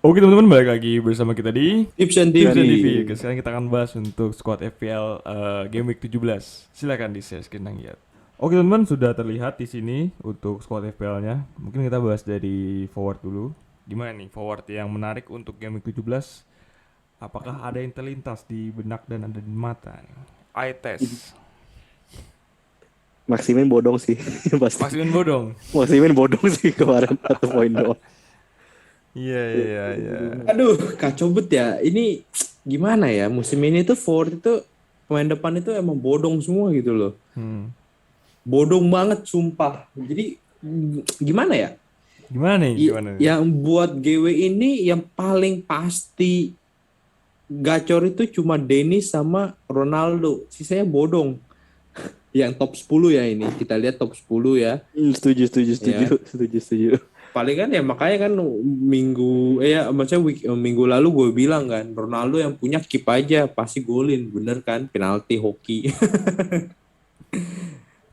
Oke teman-teman, balik lagi bersama kita di Tipsen Tips TV. and TV. Oke, sekarang kita akan bahas untuk squad FPL Game Week 17. Silakan di share screen Nanggiat. Oke teman-teman, sudah terlihat di sini untuk squad FPL-nya. Mungkin kita bahas dari forward dulu. Gimana nih forward yang menarik untuk Game Week 17? Apakah ada yang terlintas di benak dan ada di mata? Eye test. Maximin bodong sih pasti. Maksimin bodong. Maximin bodong sih kemarin 1 poin doang. Iya iya iya. Aduh, kacau bet ya. Ini gimana ya? Musim ini tuh forward itu pemain depan itu emang bodong semua gitu loh. Hmm. Bodong banget sumpah. Jadi gimana ya? Gimana nih? Gimana nih? Yang buat GW ini yang paling pasti gacor itu cuma Dennis sama Ronaldo. Sisanya bodong. Yang top 10 ya ini. Kita lihat top 10 ya. Setuju. Ya. Paling kan ya makanya kan minggu lalu gue bilang kan Ronaldo yang punya keep aja pasti golin, bener kan, penalti hoki.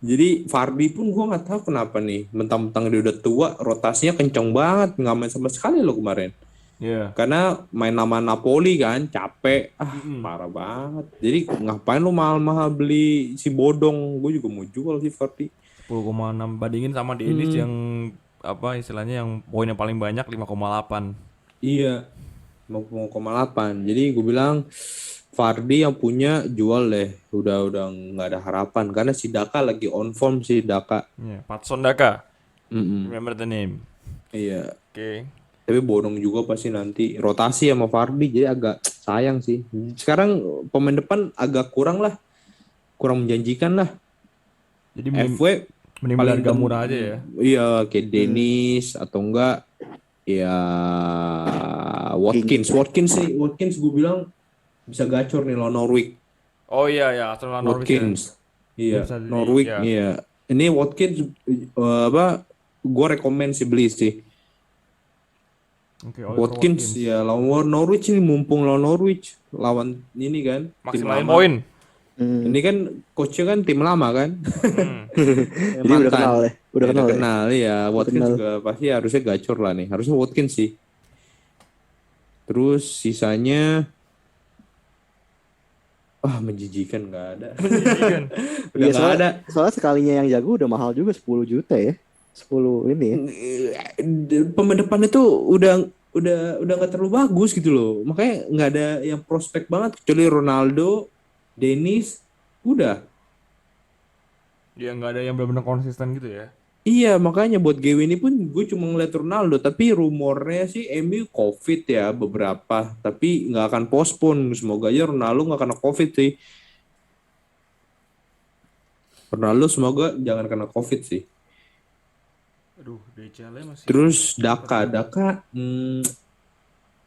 Jadi Vardy pun gue nggak tahu kenapa nih, mentang-mentang dia udah tua rotasinya kenceng banget, nggak main sama sekali loh kemarin, Iya. karena main nama Napoli kan capek, parah banget. Jadi ngapain lu mahal-mahal beli si bodong? Gue juga mau jual si Vardy. 10,6 bandingin sama Dennis yang apa istilahnya yang poinnya paling banyak 5,8. Iya, 0,8. Jadi gue bilang Vardy yang punya jual deh. Udah nggak ada harapan karena si Daka lagi on form si Daka. Iya, Patson Daka. Mm-mm. Remember the name. Iya. Oke. Tapi bodong juga pasti nanti rotasi sama Vardy jadi agak sayang sih. Sekarang pemain depan agak kurang lah, kurang menjanjikan lah. Jadi FW mending beli harga murah aja ya. Iya, kayak Dennis atau enggak ya Watkins gue bilang bisa gacor nih lawan Norwich. Oh iya ya, Arsenal Norwich ya. Watkins. Iya, Bisa jadi, Norwich ya. iya. Ini Watkins gue rekomen sih beli sih. Oke, Oliver Watkins ya lawan Norwich ini, mumpung lawan Norwich lawan ini kan tim maksimalin lama. poin. Ini kan coachnya kan tim lama kan. Jadi udah kenal ya. Udah kenal ya. kenal ya. Watkins kenal. juga pasti harusnya gacor lah nih. Harusnya Watkins sih. Terus sisanya menjijikan nggak ada. Menjijikan. Udah nggak ada. Soalnya sekalinya yang jago udah mahal juga 10 juta ya. 10 ini ya. Pemain depan itu udah nggak terlalu bagus gitu loh. Makanya nggak ada yang prospek banget kecuali Ronaldo, Dennis, udah. Dia nggak ada yang benar-benar konsisten gitu ya. Iya, makanya buat GW ini pun gue cuma ngeliat Ronaldo, tapi rumornya sih MU COVID ya beberapa, tapi nggak akan postpone. Semoga aja Ronaldo nggak kena COVID sih. Ronaldo semoga jangan kena COVID sih. Aduh, DCL masih. Terus Daka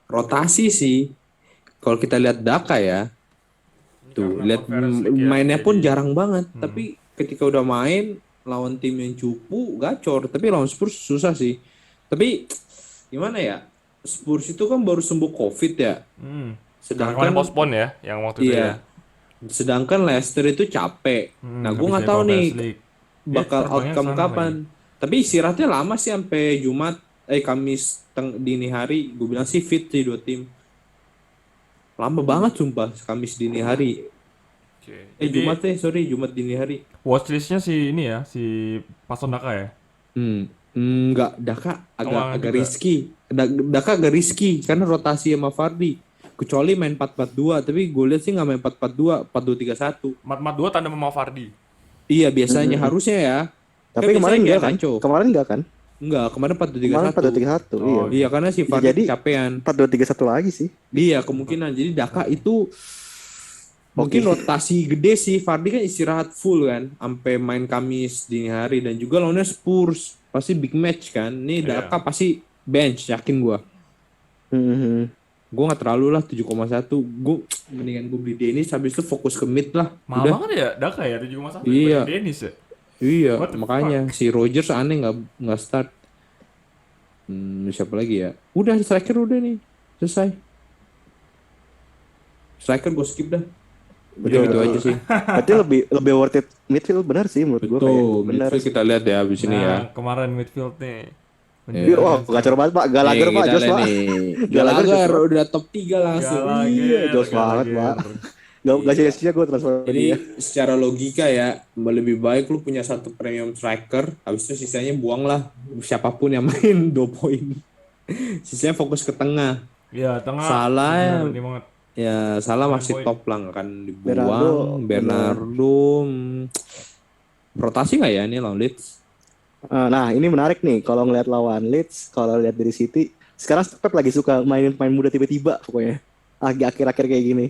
rotasi sih. Kalau kita lihat Daka ya, tuh lihat mainnya pun jarang banget. Tapi ketika udah main lawan tim yang cupu gacor, tapi lawan Spurs susah sih. Tapi gimana ya, Spurs itu kan baru sembuh COVID ya. Sedangkan postpone ya yang waktu itu ya. Sedangkan Leicester itu capek. Nah gue nggak tahu nih bakal outcome kapan. Tapi istirahatnya lama sih sampai Kamis dini hari. Gue bilang sih fit sih dua tim. Lama banget sumpah Kamis dini hari. Jumat dini hari. Watchlistnya si ini ya, si Patson Daka ya. Enggak, Daka agak risky. Daka agak risky karena rotasi sama Vardy. Kecuali main 4-4-2, tapi gue lihat sih nggak main 4-4-2, 4-2-3-1. 4-4-2 tandem sama Vardy. Iya, biasanya harusnya ya. Tapi kemarin enggak kan? Kemarin enggak kan? Enggak, kemarin 4-2-3-1. Kemarin 4-2-3-1. Iya. Iya, karena si Vardy jadi capean. 4-2-3-1 lagi sih. Iya, kemungkinan. Jadi Daka itu mungkin rotasi gede sih. Vardy kan istirahat full kan, sampai main Kamis dini hari, dan juga lawannya Spurs. Pasti big match kan. Nih Daka pasti bench, yakin gua. Gue gak terlalu lah 7,1. Gue mendingan gue beli Dennis, habis itu fokus ke mid lah. Mahal banget ya Daka ya 7,1 Iya. Dennis ya. Iya, makanya si Rogers aneh nggak start. Siapa lagi ya? Udah striker udah nih selesai. Striker gue skip dah. Betul, itu aja sih. Berarti lebih worth it midfield, benar sih menurut gue. Betul, midfield kita lihat ya abis ini ya. Kemarin midfield nih. Iya, wah, gacor banget Pak. Gallagher Pak, Jos Pak. Gallagher Gallagher Jos, Pak. udah top 3 langsung. Iya, Jos banget, Pak. Gak Iya. sia-sia gue transfer Jadi dia. secara logika ya lebih baik lu punya satu premium striker, habis itu sisanya buanglah siapapun yang main 2 poin. Sisanya fokus ke tengah. Iya, tengah. Salah bener, ini banget. ya salah Main masih poin. top lah akan Bernardo, dibuang. Bernardo rotasi nggak ya ini lawan Leeds? Nah, ini menarik nih. Kalau ngeliat lawan Leeds, kalau lihat dari City, sekarang Pep lagi suka mainin pemain muda tiba-tiba pokoknya. Lagi akhir-akhir kayak gini.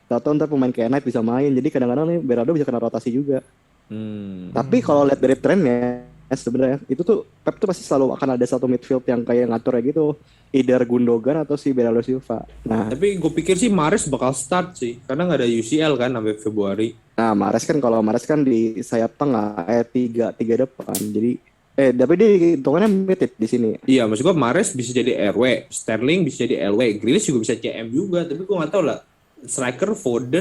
Tahu-tahu ntar pemain kayak Knight bisa main. Jadi kadang-kadang nih Bernardo bisa kena rotasi juga. Tapi kalau lihat dari trennya, sebenarnya itu tuh Pep tuh pasti selalu akan ada satu midfield yang kayak ngatur kayak gitu. Either Gundogan atau si Bernardo Silva. Nah, Tapi gue pikir sih Mahrez bakal start sih, karena nggak ada UCL kan sampai Februari. Mahrez kan di sayap tengah, tiga depan. Jadi, tapi dia hitungannya mid di sini. Iya, maksud gue Mahrez bisa jadi RW, Sterling bisa jadi LW, Grealish juga bisa CM juga, tapi gue nggak tahu lah. Striker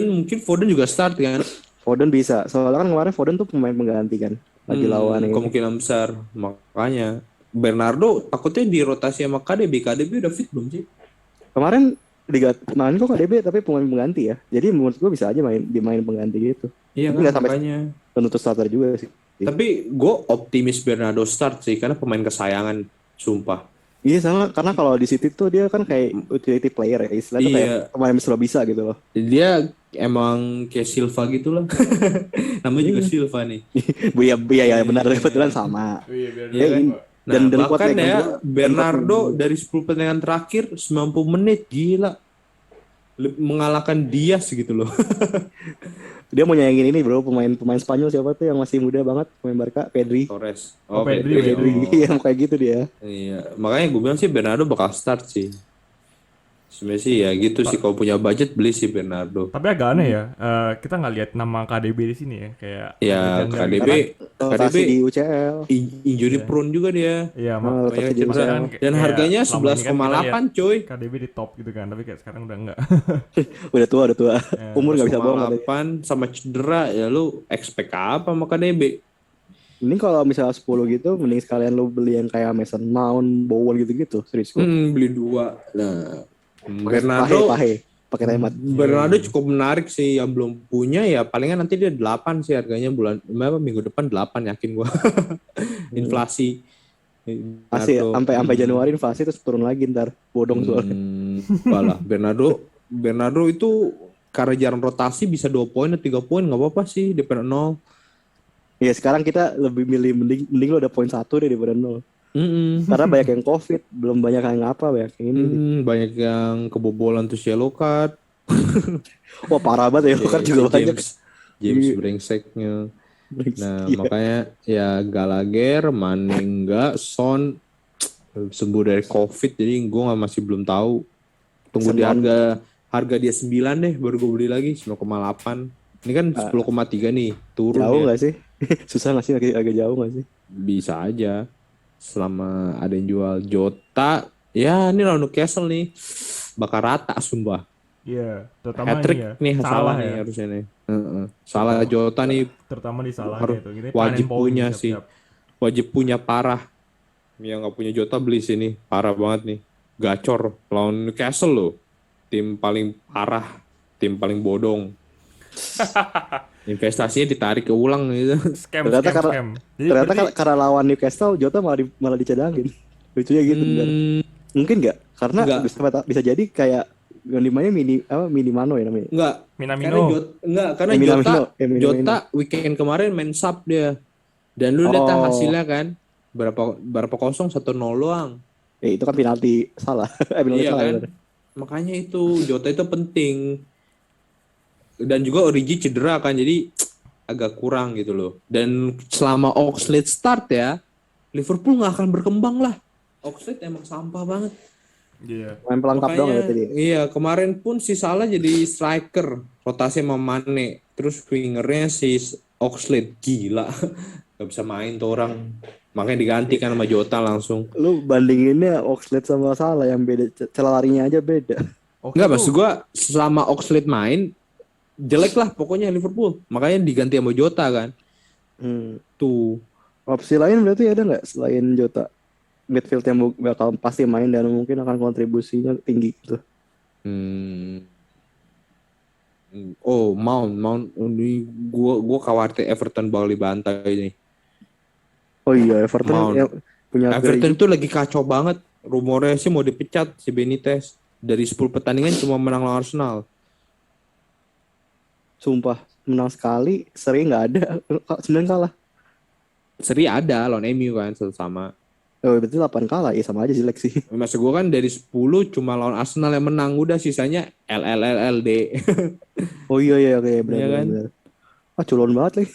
mungkin Foden juga start kan? Foden bisa. Soalnya kan kemarin Foden tuh pemain pengganti kan. Lagi lawan ini. Kemungkinan besar, makanya Bernardo takutnya di rotasi sama KDB udah fit belum sih? Kemarin kemarin kok KDB tapi pemain pengganti ya. Jadi menurut gue bisa aja dimain pengganti gitu. Iya Tapi kan, nggak sampai makanya. penutup starter juga sih. Tapi gue optimis Bernardo start sih, karena pemain kesayangan, sumpah. Iya sama, karena kalau di City tuh dia kan kayak utility player ya, istilahnya tuh Iya. kayak pemain yang selalu bisa gitu loh. Dia emang kayak Silva gitu lah. Namanya juga Silva nih. Iya benar kebetulan sama. Iya, biar Iya kan? Dan Nah, kuat bahkan Beckham ya juga. Bernardo dari 10 pertandingan terakhir 90 menit, gila. Mengalahkan Diaz gitu loh. Dia mau nyayangin ini bro, pemain Spanyol siapa tuh yang masih muda banget, pemain Barca, Pedri. Torres. Oh, Pedri. Pedri, yang kayak gitu dia. Iya, makanya gue bilang sih Bernardo bakal start sih. Sebenarnya sih ya gitu sih, kalau punya budget beli sih Bernardo. Tapi agak aneh ya, kita nggak lihat nama KDB di sini ya, kayak Ya legenda KDB, gitu. Rotasi di UCL. injury prone juga dia. Iya, Rotasi di cedera UCL. kan, Dan kayak harganya selama ini kan kita lihat 11,8 coy. KDB di top gitu kan, tapi kayak sekarang udah enggak. Udah tua. Umur nggak bisa bohong. 11,8 sama cedera, ya lu expect apa sama KDB? Ini kalau misalnya 10 gitu, mending sekalian lu beli yang kayak Mason Mount, Bowen gitu-gitu, serius. Beli 2. Nah, Bernardo pakai hemat. Bernardo cukup menarik sih, yang belum punya ya palingan nanti dia 8 sih harganya minggu depan 8 yakin gua. Inflasi. Pasti Bernardo. sampai Januari inflasi terus turun lagi ntar. Bodong soalnya. Walah, Bernardo itu karena jarang rotasi bisa 2 poin atau 3 poin nggak apa-apa sih daripada 0. Ya sekarang kita lebih milih mending lo ada poin 1 deh daripada 0. Karena banyak yang COVID, belum banyak yang banyak yang ini. Banyak yang kebobolan tuh yellow card. Wah parah banget ya, kan juga banyak. James Iya. brengseknya. Nah, Iya. makanya ya Gallagher, Mane enggak, Son sembuh dari COVID, jadi gue masih belum tahu. Tunggu di harga dia 9 deh, baru gue beli lagi 9,8. Ini kan 10,3 nih, turun Jauh ya. nggak sih? Susah nggak sih? Agak jauh nggak sih? Bisa aja. Selama ada yang jual Jota, ya ini lawan Newcastle nih. Bakal rata sumpah. Iya, terutama Hat-trick ini ya. nih salah nih ya. harusnya nih. Salah Jota nih Terutama di salahnya harus itu. Ini wajib panen poin punya siap-siap. sih. Wajib punya parah. Yang nggak punya Jota beli sini, parah banget nih. Gacor lawan Newcastle loh. Tim paling parah, tim paling bodong. Investasinya ditarik ke ulang gitu. Scam. Ternyata Jadi Ternyata berarti- karena lawan Newcastle, Jota malah dicadangin. Lucunya gitu. Bener. Mungkin nggak? Karena Nggak. bisa jadi kayak yang dimana mini mano ya namanya. Enggak. Minamino. Karena Minamino. Jota weekend kemarin main sub dia. Dan lu lihat Oh. hasilnya kan. Berapa kosong 1-0 doang. Itu kan penalti salah. Penalti Iya salah. kan? Bener. Makanya itu Jota itu penting. Dan juga Origi cedera kan, jadi agak kurang gitu loh. Dan selama Oxlade start ya, Liverpool nggak akan berkembang lah. Oxlade emang sampah banget. Iya. Main pelengkap doang ya tadi. Iya, kemarin pun si Salah jadi striker, rotasi sama Mane. Terus wingernya si Oxlade, gila. Gak bisa main tuh orang. Makanya digantikan sama Jota langsung. Lu bandinginnya Oxlade sama Salah yang beda, celah larinya aja beda. Oke Enggak, tuh. maksud gua selama Oxlade main, jelek lah pokoknya Liverpool. Makanya diganti sama Jota kan. Tuh. Opsi lain berarti ada nggak selain Jota? midfield yang bakal pasti main dan mungkin akan kontribusinya tinggi gitu. Hmm. Oh, Mount ini gua khawatir Everton bakal dibantai ini. Oh iya, Everton Mount. ya, punya Gary Everton juga. tuh lagi kacau banget. Rumornya sih mau dipecat si Benitez. Dari 10 pertandingan cuma menang lawan Arsenal. Sumpah menang sekali, seri nggak ada. 9 kalah. Seri ada lawan MU kan satu sama. Oh berarti 8 kalah ya sama aja jelek sih. Maksud gue kan dari 10 cuma lawan Arsenal yang menang. Udah sisanya LLLLD. Oh iya iya oke benar Iya benar. kan? Benar. Ah culun banget lagi.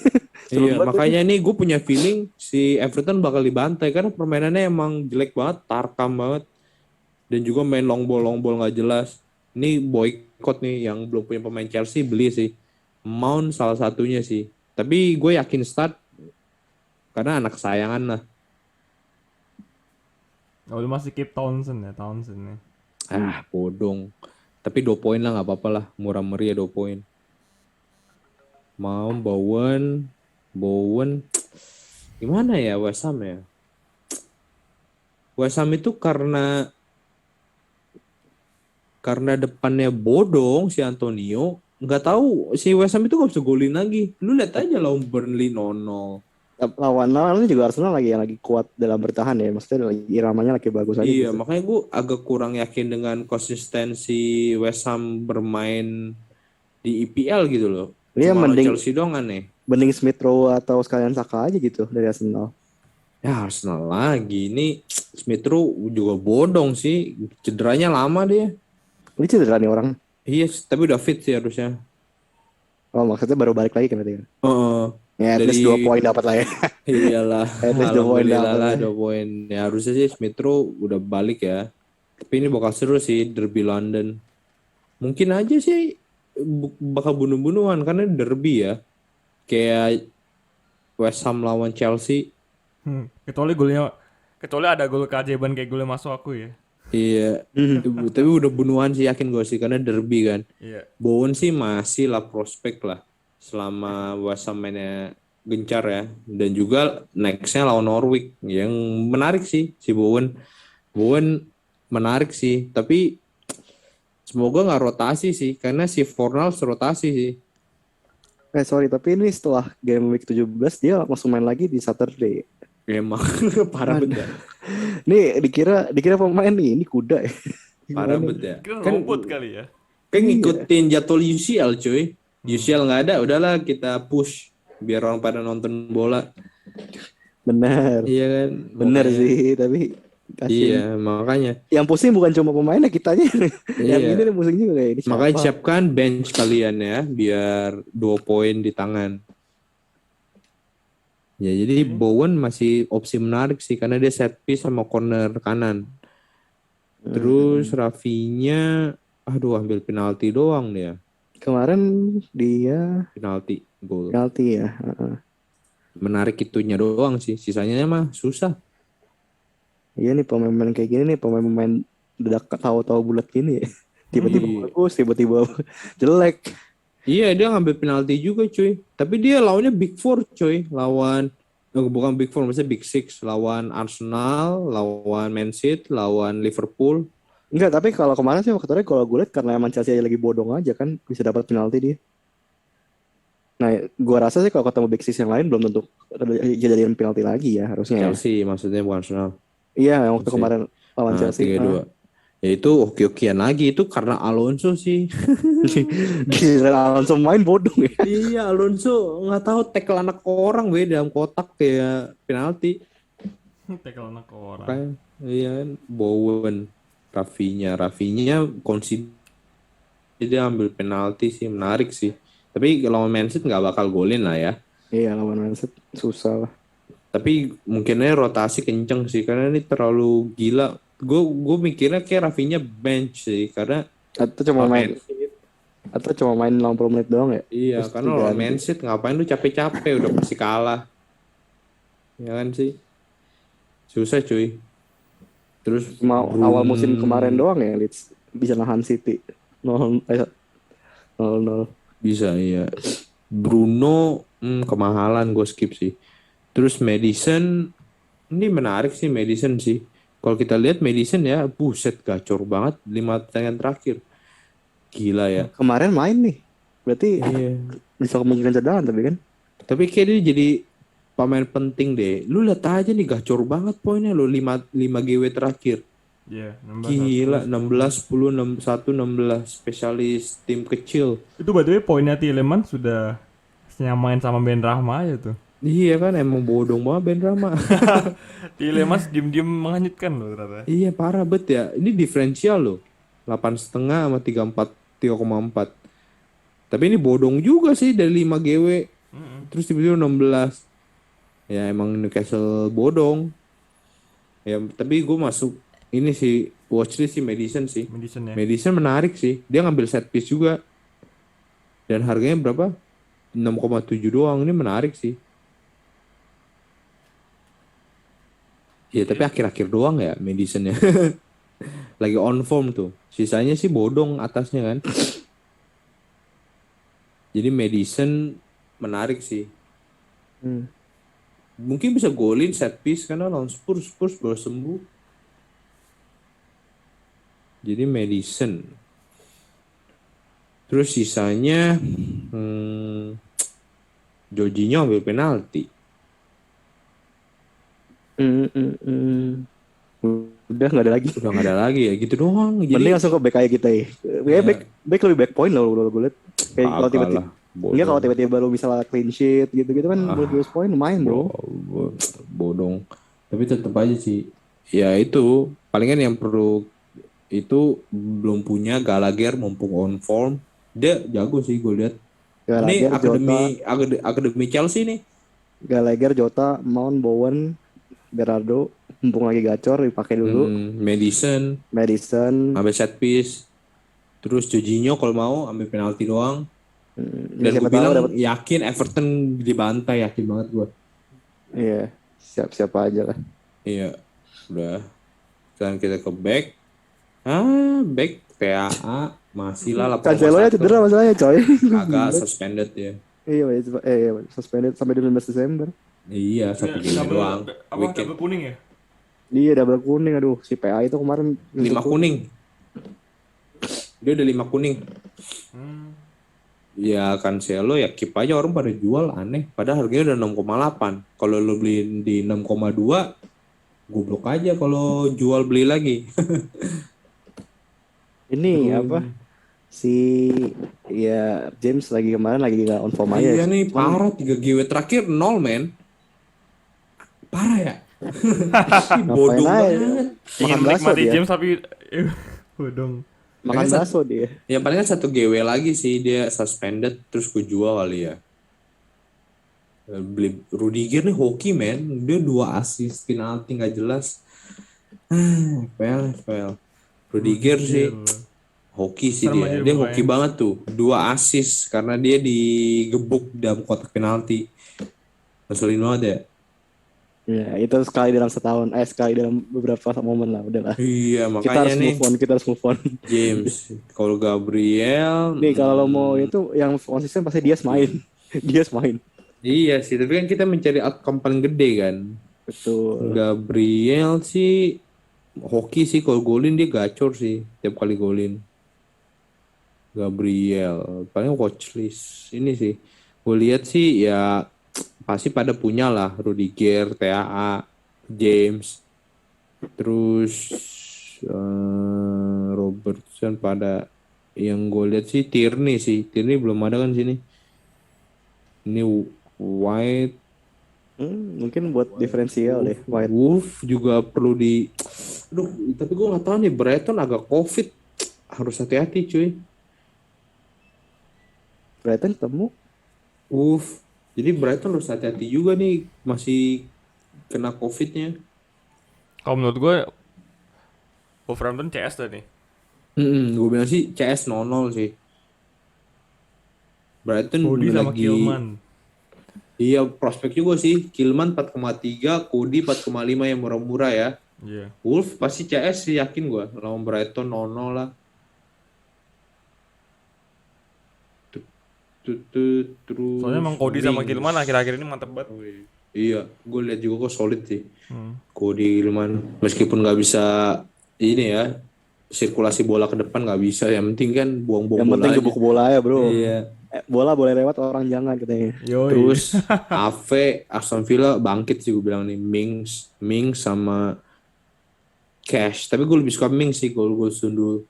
Culun Iya, banget lagi. makanya nih gue punya feeling si Everton bakal dibantai karena permainannya emang jelek banget, tarkam banget, dan juga main long ball nggak jelas. Ini boykot nih yang belum punya pemain Chelsea beli sih. Mount salah satunya sih. Tapi gue yakin start karena anak kesayangan lah. Oh, lu masih keep Townsend ya, Townsend ya. Bodong. Tapi 2 poin lah nggak apa-apa lah, murah meriah 2 poin. Mau Bowen, gimana ya West Ham ya? West Ham itu karena depannya bodong si Antonio, nggak tahu si West Ham itu nggak bisa golin lagi. Lu lihat aja lawan Burnley 0-0. Lawan juga Arsenal lagi kuat dalam bertahan ya. Maksudnya lagi iramanya lagi bagus aja Iya, gitu. makanya gue agak kurang yakin dengan konsistensi West Ham bermain di EPL gitu loh. Dia Cuma lawan mending Chelsea doang aneh. Smith Rowe atau sekalian Saka aja gitu dari Arsenal. Ya Arsenal lagi. Ini Smith Rowe juga bodong sih. Cederanya lama dia. Ini cedera nih orang. Iya, tapi udah fit sih harusnya. Oh maksudnya baru balik lagi kan berarti kan. Oh, Ya at dari least 2 poin dapat lah ya. iyalah. At least 2 poin Alhamdulillah dapat lah lah. 2 poin. Ya harusnya sih Smith Rowe udah balik ya. Tapi ini bakal seru sih derby London. Mungkin aja sih bakal bunuh-bunuhan karena derby ya. Kayak West Ham lawan Chelsea. Kecuali ada gol keajaiban kayak golnya masuk aku ya. Iya. Tapi udah bunuhan sih yakin gue sih karena derby kan. Iya. Bowen sih masih lah prospek lah selama West Ham mainnya gencar ya. Dan juga nextnya lawan Norwich yang menarik sih si Bowen. Bowen menarik sih, tapi semoga nggak rotasi sih karena si Fornals rotasi sih. Sorry tapi ini setelah game week 17 dia langsung main lagi di Saturday. Emang parah banget ya. Nih dikira pemain nih, ini kuda ya. Parah Gimana? banget ya. Kira Kan, robot kali ya. kan ngikutin jadwal UCL cuy. UCL nggak ada, udahlah kita push biar orang pada nonton bola. Bener. Iya kan? Bener Makanya. sih, tapi kasihan. Iya, makanya. Yang pusing bukan cuma pemainnya, kitanya. Yang Iya. ini nih pusing juga kayak ini siapa? Makanya siapkan bench kalian ya, biar 2 poin di tangan. Ya, jadi Bowen masih opsi menarik sih, karena dia set piece sama corner kanan. Terus Rafinya, aduh ambil penalti doang dia. Kemarin dia Penalti, gol. penalti ya. Menarik itunya doang sih, sisanya mah susah. Iya nih pemain-pemain kayak gini nih, pemain-pemain udah tahu-tahu bulat gini ya. Tiba-tiba Iya. bagus, tiba-tiba jelek. Iya, dia ngambil penalti juga cuy. Tapi dia lawannya Big Four cuy. Bukan Big Four, maksudnya Big Six. Lawan Arsenal, lawan Man City, lawan Liverpool. Enggak, tapi kalau kemarin sih faktornya kalau gue lihat karena emang Chelsea aja lagi bodong aja kan bisa dapat penalti dia. Nah, gua rasa sih kalau ketemu Big Six yang lain belum tentu jadiin penalti lagi ya harusnya ya. Chelsea maksudnya, bukan Arsenal. Iya, yang waktu Chelsea. kemarin lawan Chelsea. 3-2. Ya itu oke-okean lagi. Itu karena Alonso sih. Gila, langsung main bodong ya. Iya, Alonso nggak tahu tackle anak orang dalam kotak kayak penalti. Tackle anak orang. Kayak iya kan, Bowen, Rafinya dia ambil penalti sih, menarik sih. Tapi kalau Man City nggak bakal golin lah ya. Iya, lawan Man City susah lah. Tapi mungkinnya rotasi kenceng sih karena ini terlalu gila. Gue mikirnya kayak Rafinya bench sih karena Atau cuma main 60 menit doang ya. iya, Terus karena lawan diganti. Man City ngapain lu capek-capek udah pasti kalah. Ya kan sih. Susah cuy. Terus Cuma awal musim kemarin doang ya Leeds bisa nahan City 0-0. bisa iya. Bruno kemahalan gue skip sih. Terus Madison ini menarik sih Madison sih. Kalau kita lihat Madison ya, buset gacor banget 5 pertandingan terakhir. Gila ya. Kemarin main nih. Berarti Iya. bisa kemungkinan cadangan tapi kan. Tapi kayak dia jadi pemain penting deh. Lu lihat aja nih gacor banget poinnya lo 5 GW terakhir. Iya, 16 Gila 11, 16 10 6 1 16 spesialis tim kecil. itu by poinnya Tielemans sudah nyamain sama Ben Rahma aja tuh. Iya kan emang bodong banget Ben Rama. Tielemans diem-diem menghanyutkan loh ternyata. Iya parah bet ya. Ini diferensial loh. 8,5 sama 3,4. Tapi ini bodong juga sih dari 5 GW. Terus tiba-tiba 16. Ya emang Newcastle bodong. Ya tapi gue masuk ini sih watchlist sih Madison sih. Madison ya. Madison menarik sih. Dia ngambil set piece juga. Dan harganya berapa? 6,7 doang. Ini menarik sih. Ya tapi akhir-akhir doang ya Madison ya. Lagi on form tuh. Sisanya sih bodong atasnya kan. Jadi Madison menarik sih. Hmm. Mungkin bisa golin set piece karena lawan Spurs baru sembuh. Jadi Madison. Terus sisanya Jorginho ambil penalti. Udah nggak ada lagi. Udah nggak ada lagi ya gitu doang. Jadi Mending langsung ke back aja kita ya. Ya. Back lebih back point loh gue liat. Kayak kalau Kagak tiba-tiba lah, bodoh. enggak, kalau tiba-tiba baru bisa clean sheet gitu-gitu kan Ah. bonus point lumayan bro. Bodong. Tapi tetap aja sih. Ya itu palingan yang perlu itu belum punya Gallagher mumpung on form. Dia jago sih gue lihat. Ini akademi Chelsea nih. Gallagher, Jota, Mount, Bowen, Berardo, mumpung lagi gacor dipakai dulu. Madison ambil set piece. Terus Jorginho kalau mau ambil penalti doang. Dan gue bilang yakin Everton dibantai, yakin banget gue. Iya, siap-siap aja lah. Iya, udah. Sekarang kita ke back. Back PAA masih lah 8,1. Cancelo ya cedera masalahnya coy. Agak suspended ya. Iya, suspended sampai 15 Desember. Iya, satu game doang. Apa Weekend. double kuning ya? Dia double kuning, aduh si PA itu kemarin 5 kuning. Dia udah 5 kuning. Ya Cancelo ya keep aja, orang pada jual aneh. Padahal harganya udah 6,8. Kalau lo beli di 6,2, goblok aja kalau jual beli lagi. Ini apa? Si ya James lagi kemarin lagi nggak on form aja. Iya nih parah 3 GW terakhir 0 men. Parah ya. Bodoh banget. Ingin Makan bakso menikmati dia. James tapi bodong. Makan bakso dia. Ya palingan 1 GW lagi sih dia suspended terus gue jual kali ya. Beli Rudiger nih hoki men, dia 2 assist penalti nggak jelas. FPL. Rudiger sih hoki sih Serem dia. aja Dia pemain. hoki banget tuh. 2 assist karena dia digebuk dalam kotak penalti. Ngeselin banget ya. Ya itu sekali dalam setahun, sekali dalam beberapa momen lah, udahlah. Iya Kita makanya harus nih kita harus move on. James, kalau Gabriel, Nih kalau lo mau itu yang konsisten pasti dia main. Dia main. iya sih. Tapi kan kita mencari outcome paling gede kan. Betul. Gabriel sih hoki sih, kalau golin dia gacor sih tiap kali golin. Gabriel paling watchlist ini sih. Gue lihat sih ya pasti pada punya lah Rudiger, TAA, James, terus Robertson pada. Yang gue lihat sih Tierney belum ada kan sini. Ini White, Mungkin buat diferensial deh. White. Wolf juga perlu di. Aduh, tapi gue nggak tahu nih Brighton agak COVID, harus hati-hati cuy. Brighton ketemu. Jadi Brighton harus hati-hati juga nih, masih kena COVID-nya. Kalau menurut gue Wolverhampton CS dah nih. Gue bilang sih CS 0-0 sih. Brighton Cody sama lagi. Kilman. Iya, prospek juga sih. Kilman 4,3, Cody 4,5 yang murah-murah ya. Iya. Wolf pasti CS sih, yakin gue. Lawan Brighton 0-0 lah. Soalnya emang Cody sama Kilman akhir-akhir ini mantep banget. Iya, gue lihat juga kok solid sih. Hmm. Cody Gilman meskipun nggak bisa ini ya sirkulasi bola ke depan nggak bisa. Yang penting kan buang-buang Yang bola penting aja. gebuk bola ya bro. Iya. Bola boleh lewat orang jangan katanya. Yoi. Terus Ave Aston Villa bangkit sih gue bilang nih Mings sama Cash. Tapi gue lebih suka Mings sih gol-gol sundul.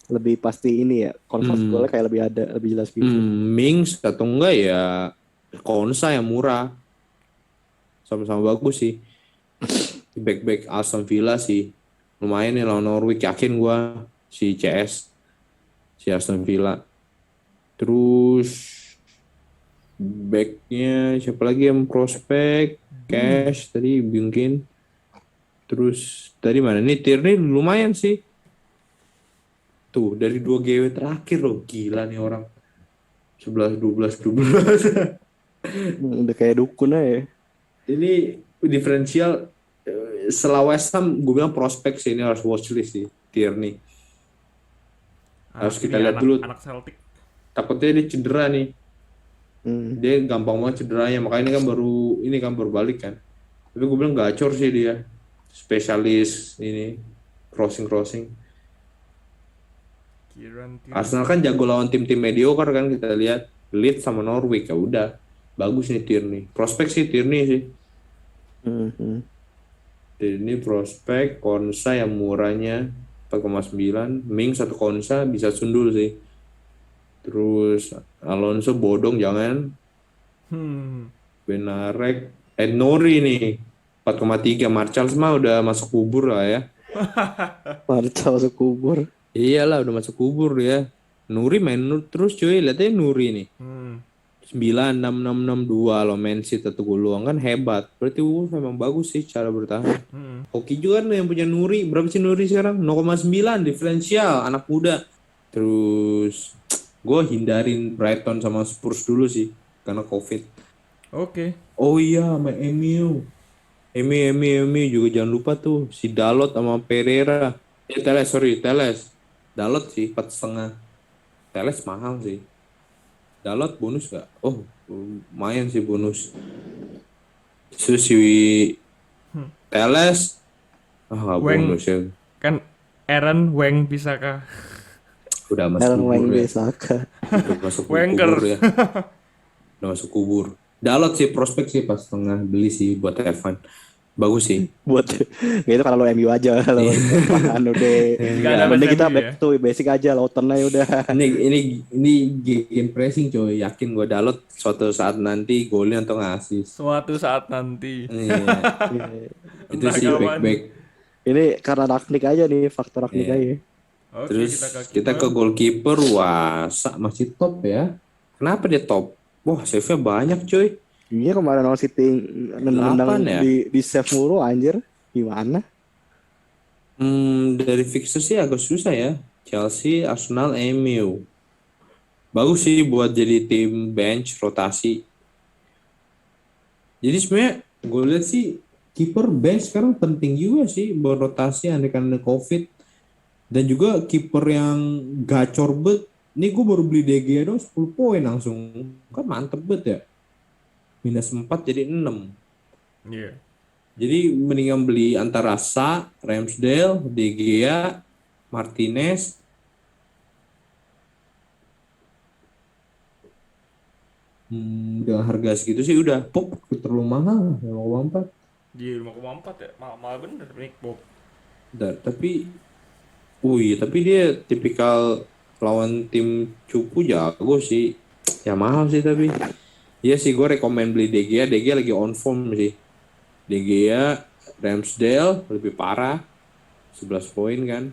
Lebih pasti ini ya. Konvers Hmm, golnya kayak lebih jelas gitu. Mings atau enggak ya Konsa yang murah. Sama-sama bagus sih. Di back Aston Villa sih. Lumayan nih lawan Norwich. Yakin gue si CS. Si Aston Villa. Terus backnya siapa lagi yang prospek? Cash tadi mungkin. Terus tadi mana nih Tierney lumayan sih. Tuh dari 2 GW terakhir loh. Gila nih orang. 11 12 12. Udah kayak dukun aja. Ini diferensial setelah West Ham gue bilang prospek sih ini harus watchlist sih Tierney. Harus kita lihat dulu. Anak Celtic. Takutnya dia cedera nih. Hmm. Dia gampang banget cederanya. Makanya ini kan baru balik kan. Tapi gue bilang gacor sih dia. Spesialis ini crossing. Kieran Tierney. Arsenal kan jago lawan tim-tim mediocre kan kita lihat Leeds sama Norwich ya udah bagus nih Tierney. Prospek sih Tierney sih. Hmm. Ini prospek Konsa yang murahnya 4,9, Mings atau Konsa bisa sundul sih. Terus Alonso bodong jangan. Hmm. Benarek Nori nih 4,3, Martial mah udah masuk kubur lah ya. Marcal sekubur. Iyalah udah masuk kubur ya. Nuri main terus cuy, lihat aja Nuri nih. Hmm. 9-6-6-6-2 loh main sheet atau gol luang kan hebat. Berarti Wolves memang bagus sih cara bertahan. Hmm. Hoki juga kan yang punya Nuri. Berapa sih Nuri sekarang? 0,9 diferensial anak muda. Terus gue hindarin Brighton sama Spurs dulu sih karena COVID. Oke. Oh iya sama MU. MU juga jangan lupa tuh si Dalot sama Pereira. Teles. Dalot sih 4,5. Teles mahal sih. Dalot bonus gak? Oh lumayan sih bonus. Terus si Teles gak Weng. bonus ya. Kan Aaron Weng bisakah? Udah masuk Aaron kubur ya. Saka. Udah masuk Wenger. kubur ya. Udah masuk kubur. Dalot sih prospek sih pas tengah beli sih buat Evan. Bagus sih. Buat gitu kalau lo MU aja kalau anu deh. Nggak ada Mending kita MU back ya? to basic aja Lawton aja udah. Ini game pressing coy. Yakin gue Dalot suatu saat nanti golin atau ngasih. Suatu saat nanti. Iya. Itu Entah sih kapan. back. Ini karena Ragnik aja nih, faktor Ragnik Iya. aja. Oke, Terus kita ke goalkeeper, wah masih top ya. Kenapa dia top? Wah save-nya banyak coy. Iya kemarin All City nendang Ya? di save mulu anjir. Gimana? Dari fixture sih agak susah ya. Chelsea, Arsenal, MU. Bagus sih buat jadi tim bench rotasi. Jadi sebenarnya gue lihat sih kiper bench sekarang penting juga sih buat rotasi andai kan ada COVID. Dan juga kiper yang gacor bet. Ini gue baru beli DG dong 10 poin langsung. Kan mantep bet ya. -4 jadi 6. Iya. Jadi mendingan beli antara Sa, Ramsdale, De Gea, Martinez. Dengan harga segitu sih udah pop terlalu mahal 5,4. Di 5,4 ya. Malah bener Nick Bob. Tapi tapi dia tipikal lawan tim cupu jago sih. Ya mahal sih tapi. Iya sih gue rekomen beli De Gea lagi on form sih. De Gea, Ramsdale lebih parah. 11 poin kan.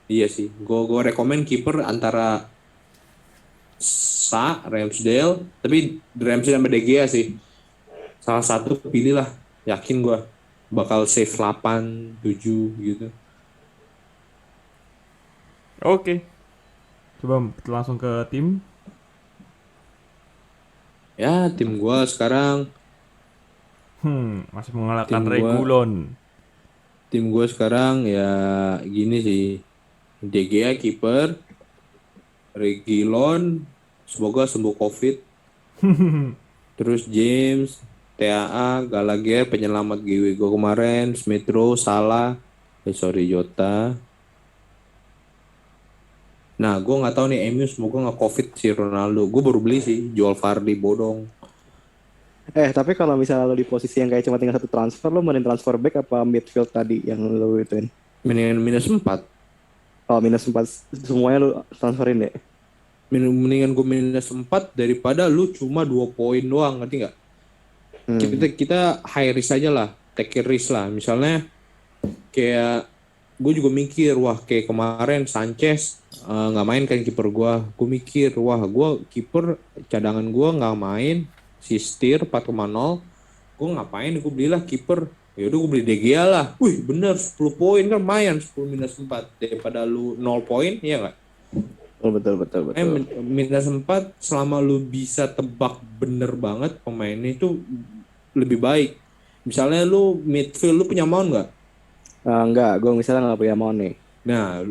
Iya sih, gue rekomen kiper antara Sa, Ramsdale, tapi Ramsdale sama De Gea sih. Salah satu pilih lah, yakin gue bakal save 8, 7 gitu. Oke. Coba kita langsung ke tim. Ya, tim gue sekarang Masih mengalahkan Tim gua- Regulon. tim gue sekarang ya gini sih. De Gea kiper, Reguilon semoga sembuh COVID. Terus James, TAA, Gallagher, penyelamat GW gue kemarin, Smith Rowe, Salah, Jota. Nah, gue nggak tahu nih MU semoga nggak COVID si Ronaldo. Gue baru beli sih, jual Vardy bodong. Tapi kalau misalnya lo di posisi yang kayak cuma tinggal satu transfer, lo mending transfer back apa midfield tadi yang lo ituin? Mendingan -4. Oh, -4 semuanya lo transferin deh. Mendingan gue -4 daripada lu cuma 2 poin doang, ngerti nggak? Kita high risk aja lah, take risk lah. Misalnya kayak gue juga mikir, wah kayak kemarin Sanchez nggak main kan kiper gue mikir, wah gue kiper cadangan gue nggak main, si Steer 4,0, gue ngapain, gue belilah kiper, ya udah gue beli De Gea lah, wih bener 10 poin kan lumayan, 10 -4 daripada lu 0 poin, iya nggak? Betul. -4 selama lu bisa tebak bener banget pemainnya itu lebih baik. Misalnya lu midfield lu punya Mount nggak? Enggak, gue misalnya nggak punya Mount nih. Nah,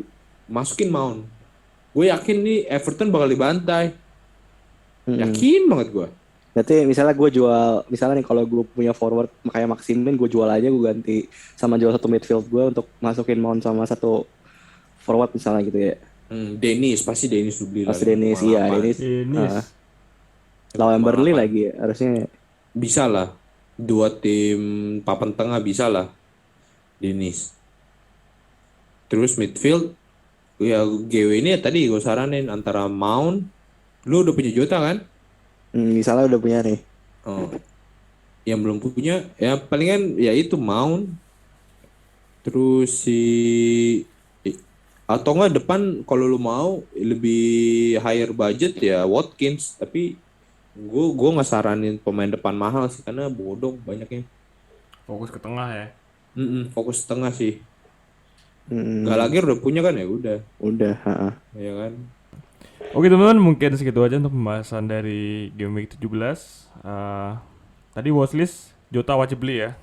masukin Mount. Gue yakin nih Everton bakal dibantai. Yakin banget gue. Berarti misalnya gue jual, misalnya nih kalau gue punya forward kayak Maximin, gue jual aja, gue ganti sama jual satu midfield gue untuk masukin Mount sama satu forward misalnya gitu ya. Pasti Dennis lu beli lah. Pasti Dennis, iya Dennis. Lawan Burnley lagi ya, harusnya. Bisa lah. 2 tim papan tengah bisa lah. Dennis. Terus midfield, ya GW ini tadi gue saranin antara Mount, lu udah punya Jota kan? Misalnya udah punya nih. Oh. Yang belum punya, ya palingan ya itu Mount. Terus atau enggak depan kalau lu mau lebih higher budget ya Watkins, tapi gue nggak saranin pemain depan mahal sih karena bodong banyaknya. Fokus ke tengah ya. Fokus tengah sih. Gallagher udah punya kan ya udah. Ya kan. Oke teman-teman, mungkin segitu aja untuk pembahasan dari Game Week 17. Tadi watchlist Jota wajib beli ya.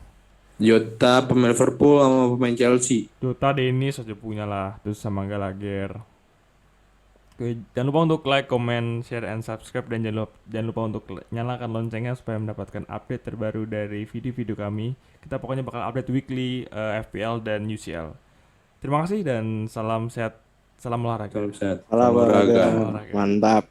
Jota pemain Liverpool sama pemain Chelsea. Jota, Dennis aja punya lah, terus sama Gallagher. Oke, jangan lupa untuk like, comment, share, and subscribe, dan jangan lupa untuk nyalakan loncengnya supaya mendapatkan update terbaru dari video-video kami. Kita pokoknya bakal update weekly FPL dan UCL. Terima kasih dan salam sehat, salam olahraga. Salam sehat. Salam olahraga. Mantap.